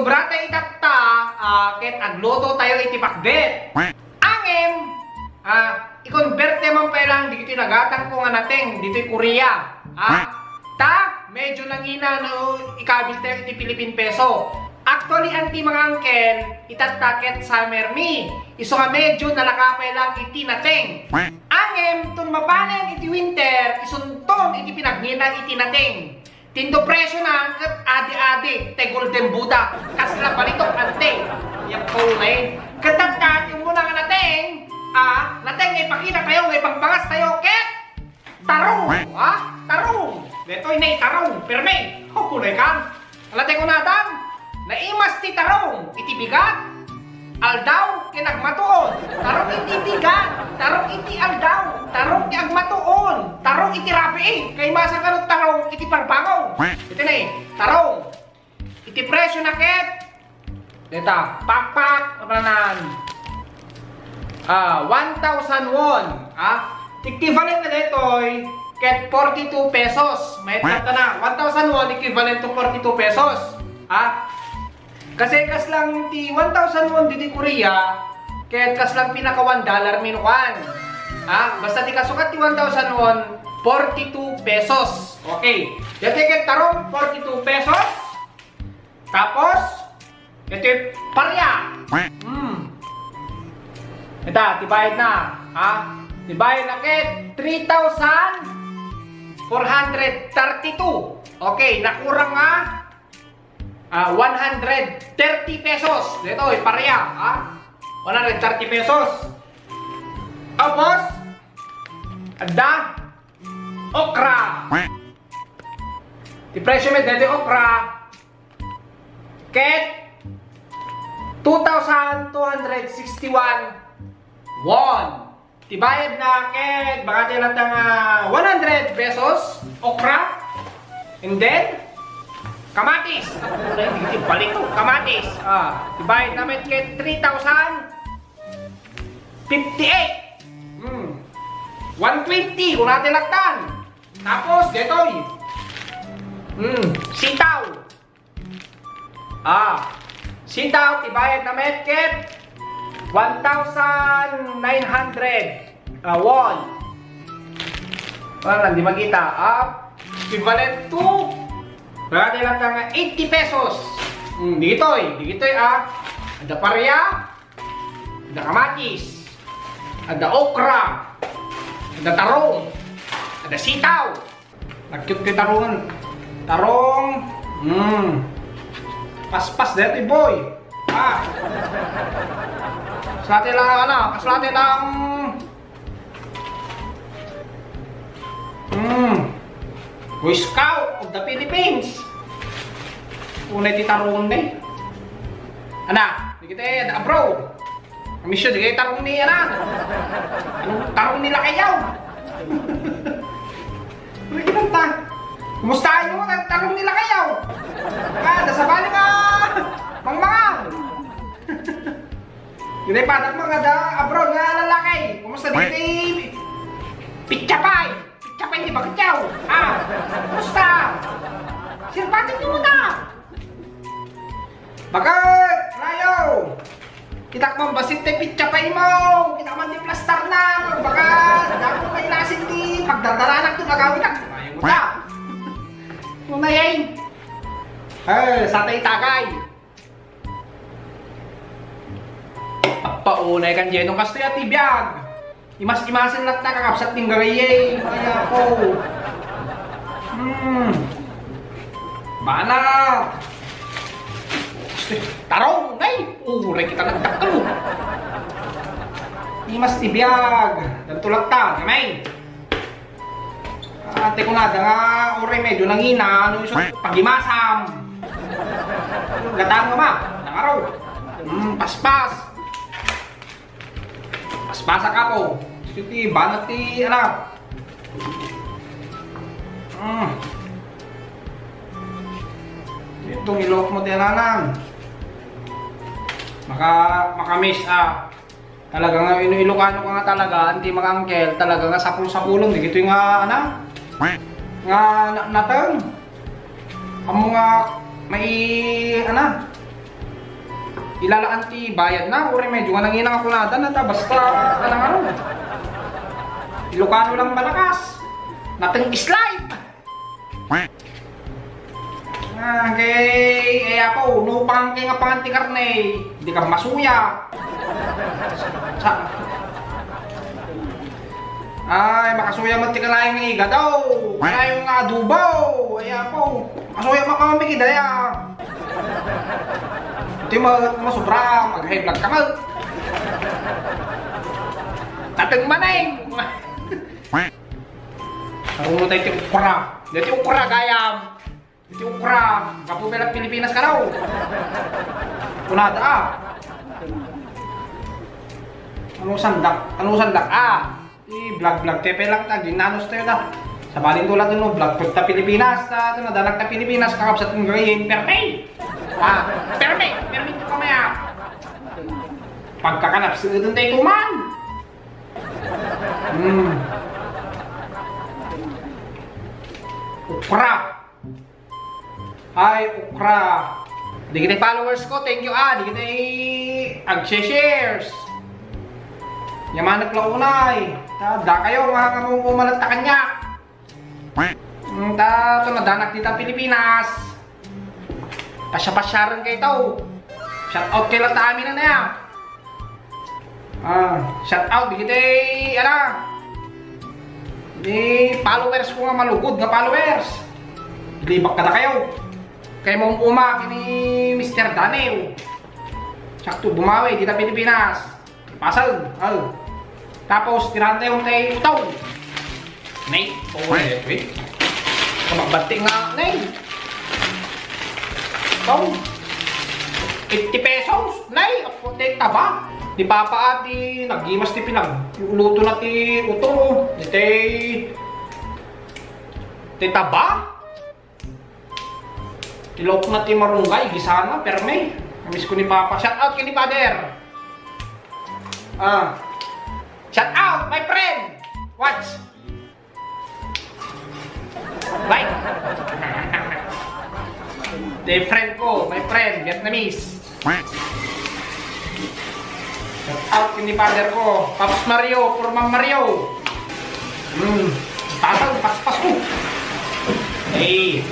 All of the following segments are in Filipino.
sobra tayo itatta, ket agluto tayo itipakbet. Angem, i-convert naman pa lang, dito nagatang ko nga nating, dito'y Korea. Medyo nangina no, ikabit tayo iti Philippine peso. Actually, anti mga angkel, itataket summer me. Iso nga medyo nalakapay lang iti nating. Angem, tun mabanen iti winter, isunton iti pinagnina iti nating. Tindo presyo na, kat adi-adi, te golden buddha, kasla pa rito, ante. Yan po na eh. Katagkat, yung muna nga nating, nating ngay pakita kayo, ngay pangbangas tayo, ket tarong, tarong. Deto'y na tarong, perme, kukulay ka. Alatay ko natin, naimas ti tarong, iti bigat, aldaw, kinagmatuon. Tarong iti bigat, tarong iti aldaw, tarong iti agmatuon, tarong iti rapi, kay masakarot tarong iti pangpangaw. Ito na eh, tarong. Iti presyo na ket, deta, pakpak, ranan, 1,000 won, equivalent na deto'y, ket 42 pesos. May tata na, 1,000 won equivalent to 42 pesos. Kasi kas lang ti 1,000 won dito Korea, ket kas lang pinaka $1 minukan. Basta ti kasukat ti 1,000 won, 42 pesos. Okay. Dito ket tarong 42 pesos. Tapos ito parya. Ito, tibayad na. Tibayad na ket 3,432. Okay, nakurang nga 130 pesos. Dito, parya. 130 pesos. Tapos, ada okra. Di presyo med dito okra. Ket 2,261 won. Tibayad na ket baka tilang 100 pesos okra. And then kamatis. Hindi balik to. Kamatis. Tibayad namin ket 3,058. 120 kung natin laktan. Tapos detoy. Sitaw. Sitaw tibayad namin ket 1,900 won. Wala, hindi makita. Equivalent to natin lang 80 pesos. Dito'y ada parya, ada kamatis, ada okra, ada tarong, ada sitaw. Nag-cute kay tarong. Tarong. Pas-pas dito boy. Kasulate lang kasulate lang. Boy Scout of the Philippines. Unay ti tarong ni. Di kita ada abroad. Kami siya, di kayo tarong ni anong tarong nila kayaw? Uy, kinanta. Kumustahin mo? Tarong nila kayaw? Nasa bali ka! Mangmangang! Yun ay patak mo nga abroad nga lalaki. Kumusta dito Pitchapay! Pitchapay di ba kayaw? Kumusta? Sirpatin nyo muna! Bakit? Rayo! Kita kong basit tayo pitchapay mo! Kita man di plastar na! Baka dako kayo lasin di pagdadaranak ito nagawin na! Ayaw mo ta! Muna yan! Sa tayo tagay! Papaunay kan dyan nung kastoy at ibiyag! Imas-imasin lang nakakapsat ng gawin! Kaya po! Bana! Tarong! Ay! Uray kita nagtakalo! Imas tibiyag! Dantulak ta! Kamay! Ate ko nada nga uray medyo nangina ano yung pagimasam! Gatang nga ma! Nangaraw! Paspas! Paspasa ka po! Iti banat ti anak! Itong ilok mo ti ananan! Makamiss talaga nga Ilocano ka nga talaga, hindi mga angkel, talaga nga sapul-sapulong, di gito yung nga natang. Amo nga may ilalaan ti bayad na, uri medyo nga nanginang ako nada na ta, basta anang ano. Ilocano lang malakas. Nating slide. Okay, po, no pang nga panganti karne, hindi ka masuya. Ay, makasuya mo ti kalaing ng iga daw. Kaya yung adubo. Po, masuya mo ka mamigid daya. Ito yung masubra, mag-high blood ka mo. Tatang manay. Naruno tayo iti ukra. Dito ukra gayam. Iti ukra. Kapubelang Pilipinas ka daw. Kunada Anong sandak vlog tepe lang ta. Ginanos tayo na. Sa balin tulad no, vlog ta Pilipinas. Ito na, dalag ta Pilipinas. Kakapsat ng gayin. Perme ito kamaya. Pagkakanap sila doon tayo tuman. Ukra. Ay, ukra. Di kita followers ko, thank you di kita ag-shares. Yaman naglaunay. Da kayo, mga kamong umalat ta kanya. Ito na, danak dito Pilipinas. Pasya-pasyaran kayo ito. Shout out kayo lang ta amin na yan. Shout out, di kita di followers ko nga malugod nga followers. Libak ka na kayo. Kaya mong kini Mr. Daniel. Sakto bumawi dito Pilipinas. Pasal. Tapos tirahan tayo kay utaw. Nay, wait. Magbati nga, nay. Utaw. 50 pesos. Nay, apote taba. Di papa ati nagimas ti pinagluto na ti uto. Ti taba. Tilok na ti marunggay, gisana, perme. Namiss ko ni Papa. Shout out kay ni Father. Shout out, my friend. Watch. Like. The friend ko, my friend, Vietnamese. Shout out kay ni Father ko. Paps Mario, Purmang Mario. Paspas ko. Hey.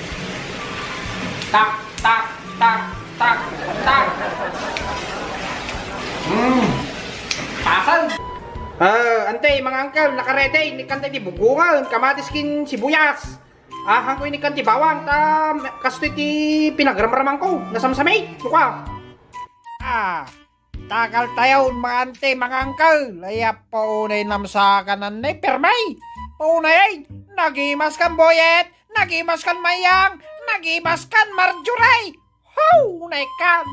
Tak. Pasal. Ante, mga angkel, nakarete, inikan tayo di bugungan, kamatis kin sibuyas. Hangko inikan ti bawang, kasto ti pinagramraman ko, nasamsamay, suka. Takal tayo, mga ante, mga angkel, layap paunay namsakanan na permay. Paunay, nagimas kan boyet, nagimas kan mayang, nagimas kan marjuray. How, naikan.